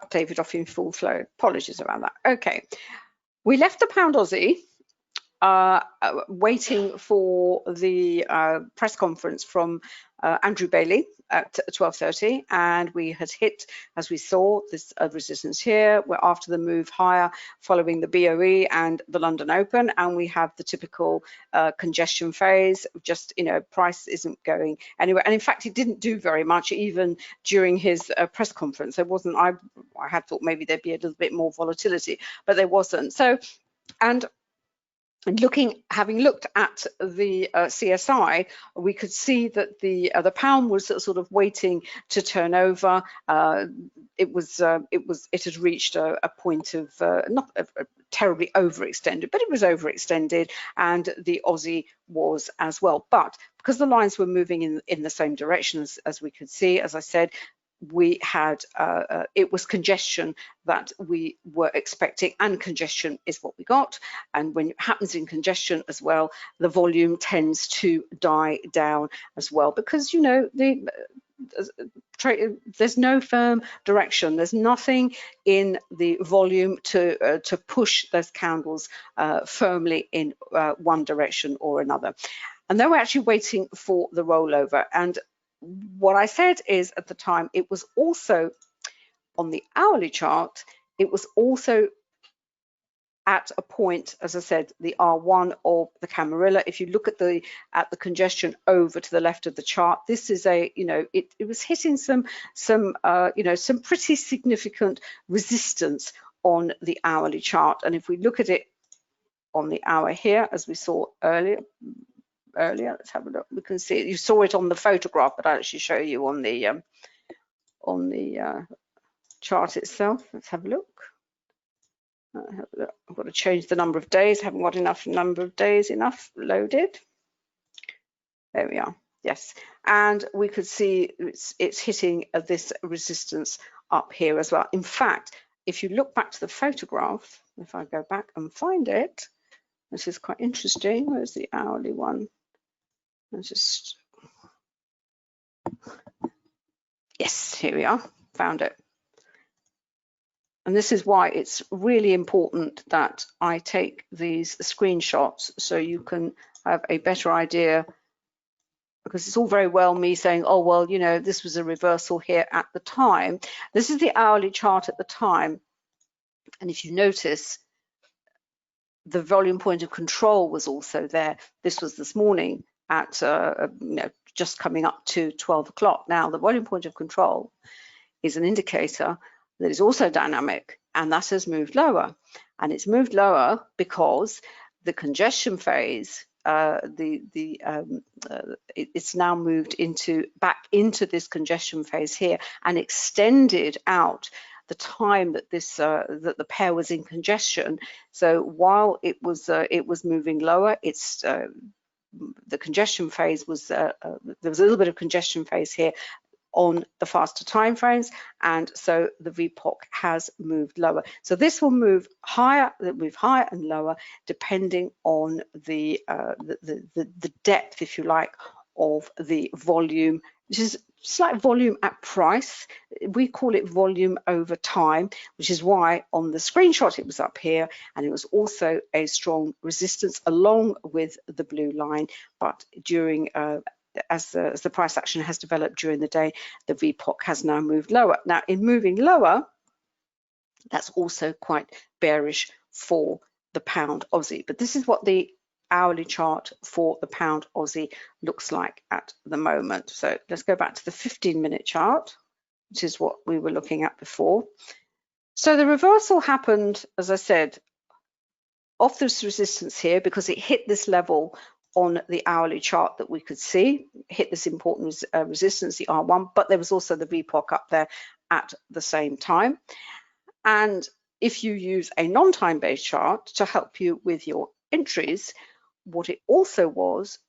David off in full flow. Apologies about that. Okay, we left the pound Aussie waiting for the press conference from Andrew Bailey at 12:30, and we had hit, as we saw, this resistance here. We're after the move higher following the BOE and the London Open, and we have the typical congestion phase. Just, you know, price isn't going anywhere, and in fact it didn't do very much even during his press conference. There wasn't, I had thought maybe there'd be a little bit more volatility, but there wasn't. So, and having looked at the CSI, we could see that the pound was sort of waiting to turn over. It had reached a point of not terribly overextended, but it was overextended, and the Aussie was as well. But because the lines were moving in the same direction as we could see, as I said, we had it was congestion that we were expecting, and congestion is what we got. And when it happens in congestion as well, the volume tends to die down as well, because, you know, there's no firm direction. There's nothing in the volume to push those candles firmly in one direction or another. And they were actually waiting for the rollover. And what I said is, at the time, it was also on the hourly chart, it was also at a point, as I said, the R1 of the Camarilla. If you look at the congestion over to the left of the chart, this is a, you know, it was hitting some you know, some pretty significant resistance on the hourly chart. And if we look at it on the hour here, as we saw earlier, let's have a look. We can see it. You saw it on the photograph, but I'll actually show you on the chart itself. Let's have a look. I've got to change the number of days. I haven't got enough number of days loaded. There we are. Yes, and we could see it's hitting this resistance up here as well. In fact, if you look back to the photograph, if I go back and find it, this is quite interesting. Where's the hourly one? Yes, here we are, found it. And this is why it's really important that I take these screenshots, so you can have a better idea, because it's all very well me saying, oh, well, you know, this was a reversal here at the time. This is the hourly chart at the time. And if you notice, the volume point of control was also there. This was this morning at you know, just coming up to 12 o'clock. Now, the volume point of control is an indicator that is also dynamic, and that has moved lower. And it's moved lower because the congestion phase, it's now moved back into this congestion phase here, and extended out the time that that the pair was in congestion. So while it was moving lower, it's the congestion phase was there was a little bit of congestion phase here on the faster time frames, and so the VPOC has moved lower. So this will move higher and lower depending on the depth, if you like, of the volume, which is slight volume at price. We call it volume over time, which is why on the screenshot it was up here, and it was also a strong resistance along with the blue line. But during as the price action has developed during the day, the VPOC has now moved lower. Now, in moving lower, that's also quite bearish for the pound Aussie. But this is what the hourly chart for the pound Aussie looks like at the moment. So let's go back to the 15-minute chart, which is what we were looking at before. So the reversal happened, as I said, off this resistance here, because it hit this level on the hourly chart that we could see, hit this important resistance, the R1, but there was also the VPOC up there at the same time. And if you use a non-time based chart to help you with your entries, what it also was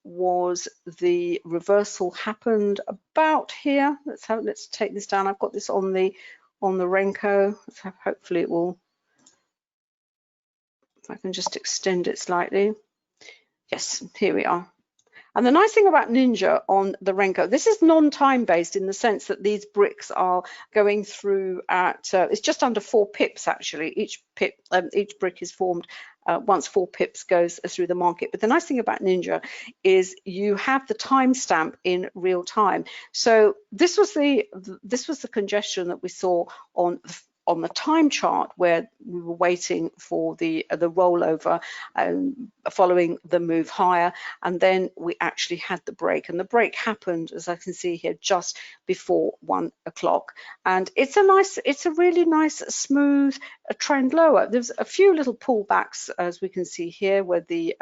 the reversal happened about here. Let's take this down. I've got this on the renko. Hopefully it will, if I can just extend it slightly. Yes, here we are. And the nice thing about Ninja on the Renko, this is non-time based in the sense that these bricks are going through at, it's just under 4 pips actually. Each brick is formed once 4 pips goes through the market. But the nice thing about Ninja is you have the timestamp in real time. So this was the congestion that we saw on the time chart, where we were waiting for the rollover following the move higher, and then we actually had the break, and the break happened, as I can see here, just before 1 o'clock. And it's a really nice smooth trend lower. There's a few little pullbacks, as we can see here, where the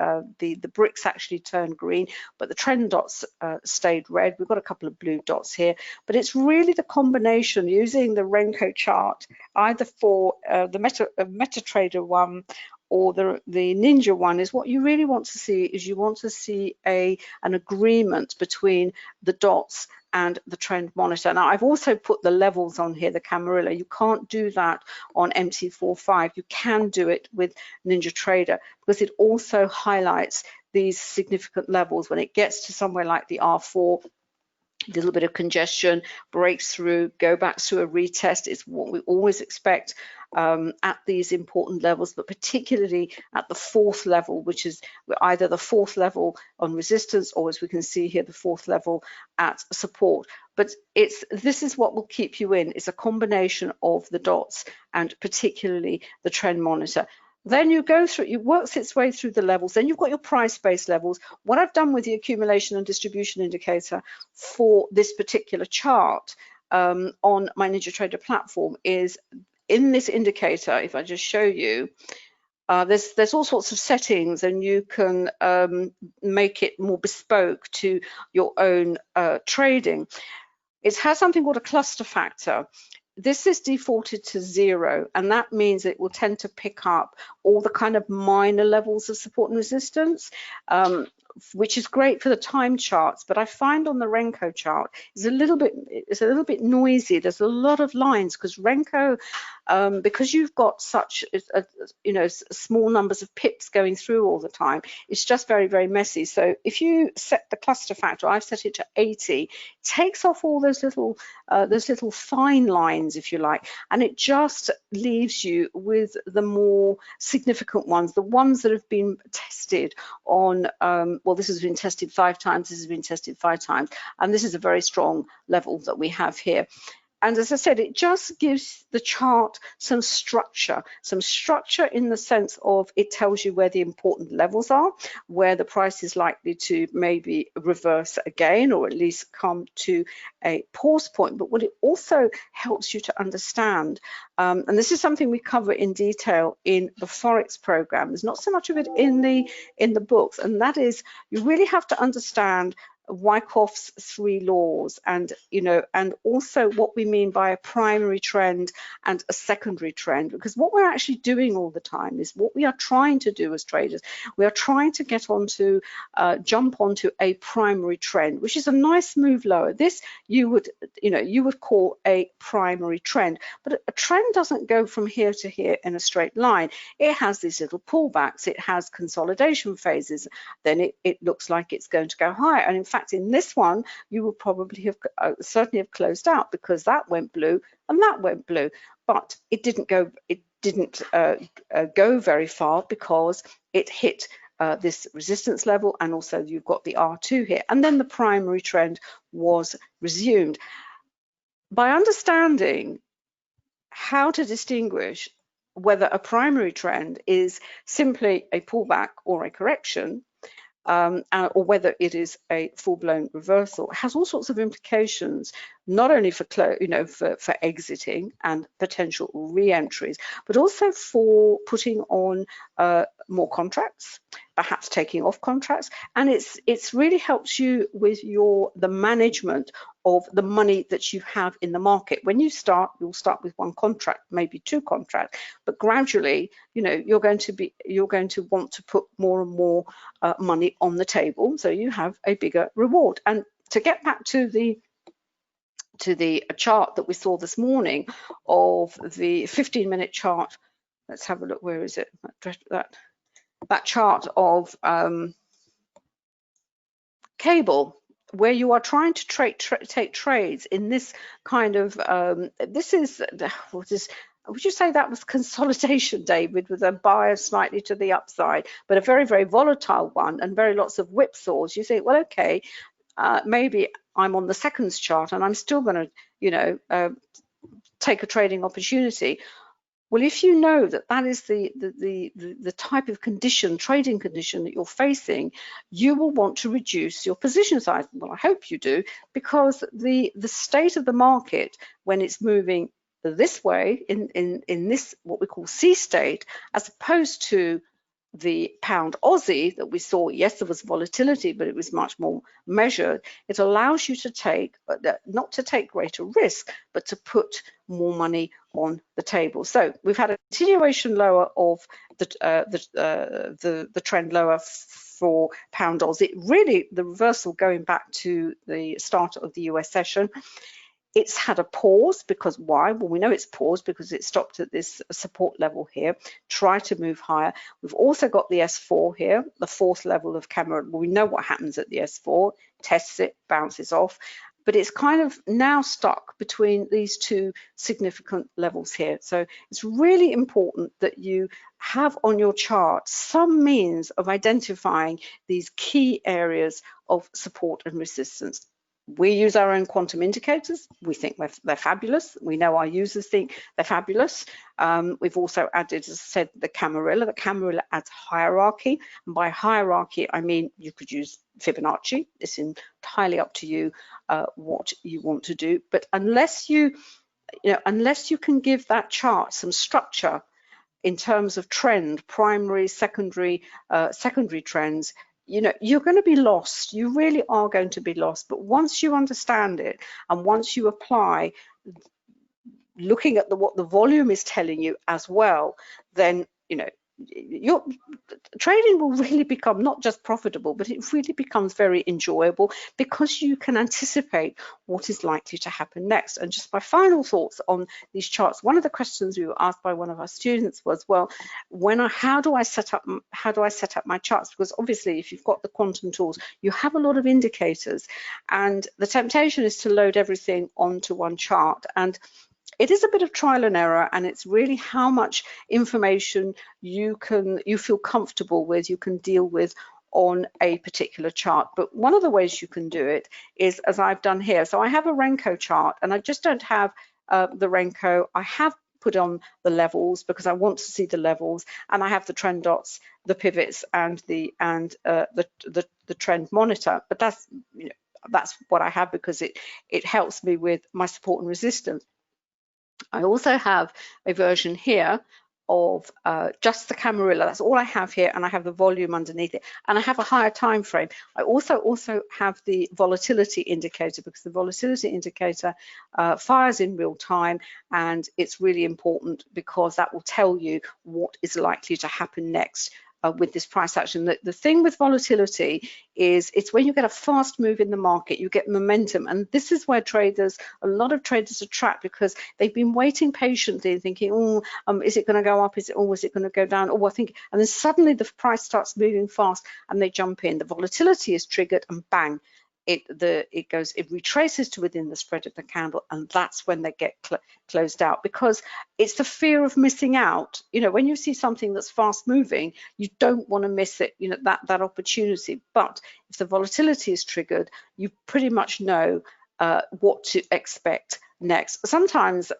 bricks actually turned green, but the trend dots stayed red. We've got a couple of blue dots here, but it's really the combination using the Renko chart, either for the MetaTrader one or the Ninja one, is what you really want to see. Is you want to see an agreement between the dots and the trend monitor. Now, I've also put the levels on here, the Camarilla. You can't do that on MT45. You can do it with NinjaTrader, because it also highlights these significant levels. When it gets to somewhere like the R4, a little bit of congestion, breaks through, go back to a retest. It's what we always expect at these important levels, but particularly at the 4th level, which is either the 4th level on resistance, or, as we can see here, the 4th level at support. But this is what will keep you in. It's a combination of the dots and particularly the trend monitor. Then you go through, it works its way through the levels. Then you've got your price-based levels. What I've done with the accumulation and distribution indicator for this particular chart on my NinjaTrader platform is, in this indicator, if I just show you, there's all sorts of settings, and you can make it more bespoke to your own trading. It has something called a cluster factor. This is defaulted to 0, and that means it will tend to pick up all the kind of minor levels of support and resistance, which is great for the time charts. But I find on the Renko chart it's a little bit noisy. There's a lot of lines, because Renko, because you've got such small numbers of pips going through all the time, it's just very, very messy. So if you set the cluster factor, I've set it to 80, it takes off all those little fine lines, if you like, and it just leaves you with the more significant ones, the ones that have been tested on, well, this has been tested 5 times, this has been tested 5 times, and this is a very strong level that we have here. And as I said, it just gives the chart some structure in the sense of it tells you where the important levels are, where the price is likely to maybe reverse again, or at least come to a pause point. But what it also helps you to understand, and this is something we cover in detail in the forex program, there's not so much of it in the books, and that is, you really have to understand Wyckoff's 3 laws, and and also what we mean by a primary trend and a secondary trend, because what we're actually doing all the time is, what we are trying to do as traders, we are trying to get onto jump onto a primary trend, which is a nice move lower. This you would call a primary trend, but a trend doesn't go from here to here in a straight line. It has these little pullbacks, it has consolidation phases, then it looks like it's going to go higher. And in fact, in this one, you will probably have certainly have closed out, because that went blue and that went blue, but it didn't go very far, because it hit this resistance level, and also you've got the R2 here, and then the primary trend was resumed. By understanding how to distinguish whether a primary trend is simply a pullback or a correction, or whether it is a full-blown reversal, it has all sorts of implications, not only for exiting and potential re-entries, but also for putting on more contracts, perhaps taking off contracts, and it's really helps you with the management of the money that you have in the market. When you start, you'll start with 1 contract, maybe 2 contracts, but gradually, you're going to want to put more and more money on the table, so you have a bigger reward. And to get back to the chart that we saw this morning, of the 15-minute chart, let's have a look. Where is it? That chart of cable where you are trying to take trades in this kind of, this is, what is, would you say that was consolidation, David, with a bias slightly to the upside, but a very, very volatile one and very lots of whipsaws? You think, well, okay, maybe I'm on the seconds chart and I'm still going to, you know, take a trading opportunity. Well, if you know that that is the type of condition, trading condition that you're facing, you will want to reduce your position size. Well, I hope you do, because the state of the market when it's moving this way in this what we call C state, as opposed to the pound Aussie that we saw, yes, there was volatility, but it was much more measured. It allows you to take, not to take greater risk, but to put more money on the table. So we've had a continuation lower of the trend lower for pound Aussie. Really, the reversal going back to the start of the US session. It's had a pause, because why? Well, we know it's paused because it stopped at this support level here, try to move higher. We've also got the S4 here, the fourth level of Cameron. Well, we know what happens at the S4, tests it, bounces off, but it's kind of now stuck between these two significant levels here. So it's really important that you have on your chart some means of identifying these key areas of support and resistance. We use our own quantum indicators. We think they're fabulous. We know our users think they're fabulous. We've also added, as I said, the Camarilla. The Camarilla adds hierarchy. And by hierarchy, I mean you could use Fibonacci. It's entirely up to you what you want to do. But unless you can give that chart some structure in terms of trend, primary, secondary trends, you know, you're going to be lost. You really are going to be lost. But once you understand it, and once you apply looking at what the volume is telling you as well, then, you know, your trading will really become not just profitable, but it really becomes very enjoyable, because you can anticipate what is likely to happen next. And just my final thoughts on these charts, one of the questions we were asked by one of our students was, well, how do I set up my charts? Because obviously if you've got the quantum tools, you have a lot of indicators, and the temptation is to load everything onto one chart. And it is a bit of trial and error, and it's really how much information you feel comfortable with, you can deal with on a particular chart. But one of the ways you can do it is as I've done here. So I have a Renko chart, and I just don't have the Renko. I have put on the levels because I want to see the levels, and I have the trend dots, the pivots, and the trend monitor. But that's, you know, that's what I have because it helps me with my support and resistance. I also have a version here of just the Camarilla. That's all I have here, and I have the volume underneath it, and I have a higher time frame. I also have the volatility indicator, because the volatility indicator fires in real time, and it's really important because that will tell you what is likely to happen next with this price action. The thing with volatility is it's when you get a fast move in the market, you get momentum, and this is where a lot of traders are trapped, because they've been waiting patiently and thinking, is it going to go up? Is it going to go down? And then suddenly the price starts moving fast and they jump in. The volatility is triggered, and bang, it retraces to within the spread of the candle, and that's when they get closed out, because it's the fear of missing out. You know, when you see something that's fast moving, you don't want to miss it, you know, that opportunity. But if the volatility is triggered, you pretty much know what to expect next. Sometimes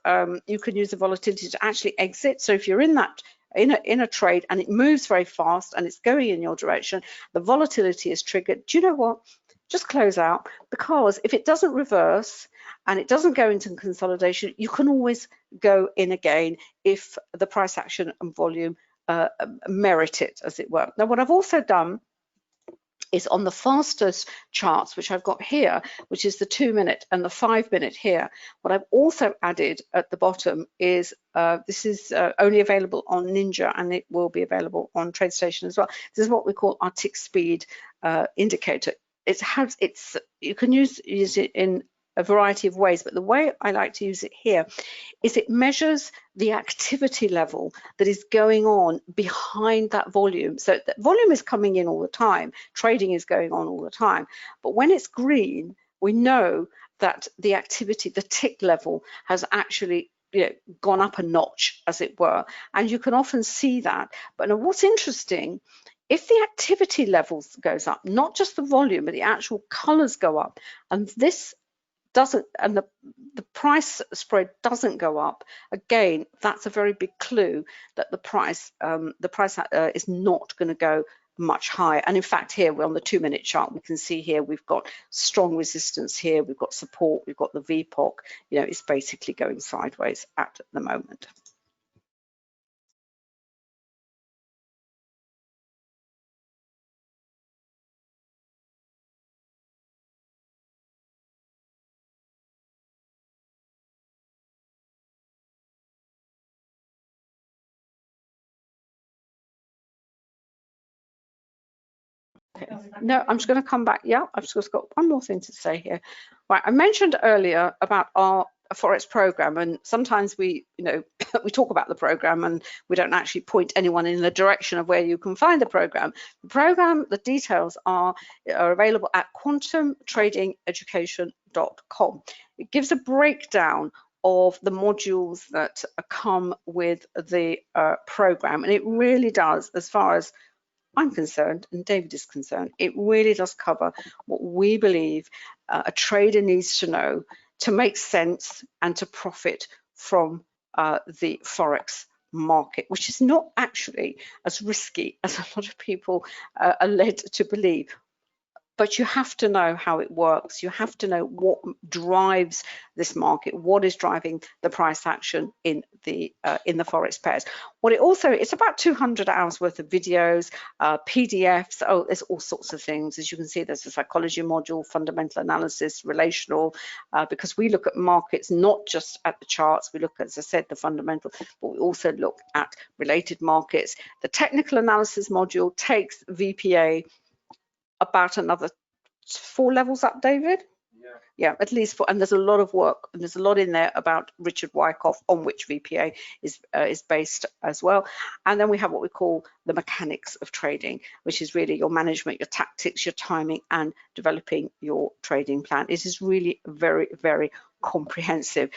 you can use the volatility to actually exit. So if you're in that in a trade and it moves very fast and it's going in your direction, the volatility is triggered. Do you know what? Just close out, because if it doesn't reverse and it doesn't go into consolidation, you can always go in again if the price action and volume merit it, as it were. Now, what I've also done is on the fastest charts, which I've got here, which is the 2-minute and the 5-minute here. What I've also added at the bottom is this is only available on Ninja, and it will be available on TradeStation as well. This is what we call our tick speed indicator. You can use it in a variety of ways, but the way I like to use it here is it measures the activity level that is going on behind that volume. So the volume is coming in all the time, trading is going on all the time, but when it's green, we know that the activity, the tick level has actually gone up a notch, as it were, and you can often see that. But what's interesting, if the activity levels goes up, not just the volume, but the actual colors go up, and this doesn't, and the price spread doesn't go up, again, that's a very big clue that the price is not going to go much higher. And in fact, here we're on the 2-minute chart, we can see here we've got strong resistance here, we've got support, we've got the VPOC. It's basically going sideways at the moment. Okay. No, I'm just going to come back. Yeah, I've just got one more thing to say here. Right, I mentioned earlier about our forex program, and sometimes we we talk about the program and we don't actually point anyone in the direction of where you can find the program. The program, the details are available at quantumtradingeducation.com. It gives a breakdown of the modules that come with the program, and it really does, as far as I'm concerned and David is concerned, it really does cover what we believe a trader needs to know to make sense and to profit from the forex market, which is not actually as risky as a lot of people are led to believe. But you have to know how it works. You have to know what drives this market, what is driving the price action in the forex pairs. What it also, it's about 200 hours worth of videos, PDFs. Oh, there's all sorts of things. As you can see, there's a psychology module, fundamental analysis, relational, because we look at markets not just at the charts. We look, as I said, the fundamental, but we also look at related markets. The technical analysis module takes VPA about another 4 levels up, David? Yeah, at least 4, and there's a lot of work, and there's a lot in there about Richard Wyckoff, on which VPA is based as well. And then we have what we call the mechanics of trading, which is really your management, your tactics, your timing, and developing your trading plan. It is really very, very comprehensive.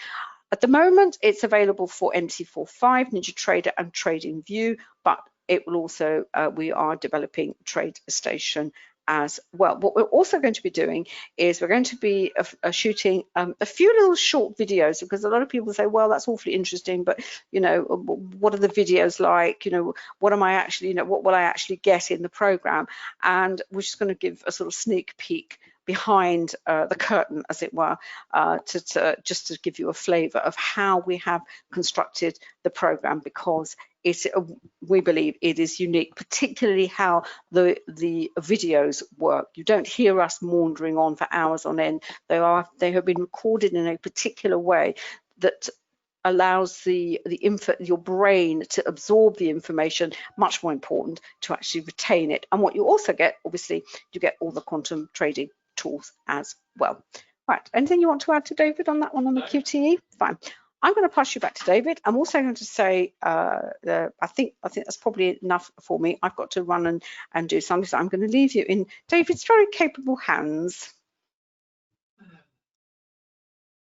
At the moment, it's available for MT45, NinjaTrader, and TradingView, but it will also, we are developing TradeStation as well. What we're also going to be doing is we're going to be shooting a few little short videos, because a lot of people say, well, that's awfully interesting, but what are the videos like? What am I actually, what will I actually get in the program? And we're just going to give a sort of sneak peek behind the curtain, as it were, just to give you a flavor of how we have constructed the program, because we believe it is unique, particularly how the videos work. You don't hear us maundering on for hours on end. They have been recorded in a particular way that allows your brain to absorb the information. Much more important to actually retain it. And what you also get, obviously, you get all the quantum trading tools as well. Right, anything you want to add to David on that one, on the QTE? Fine. I'm going to pass you back to David. I'm also going to say, I think that's probably enough for me. I've got to run and do something, so I'm going to leave you in David's very capable hands.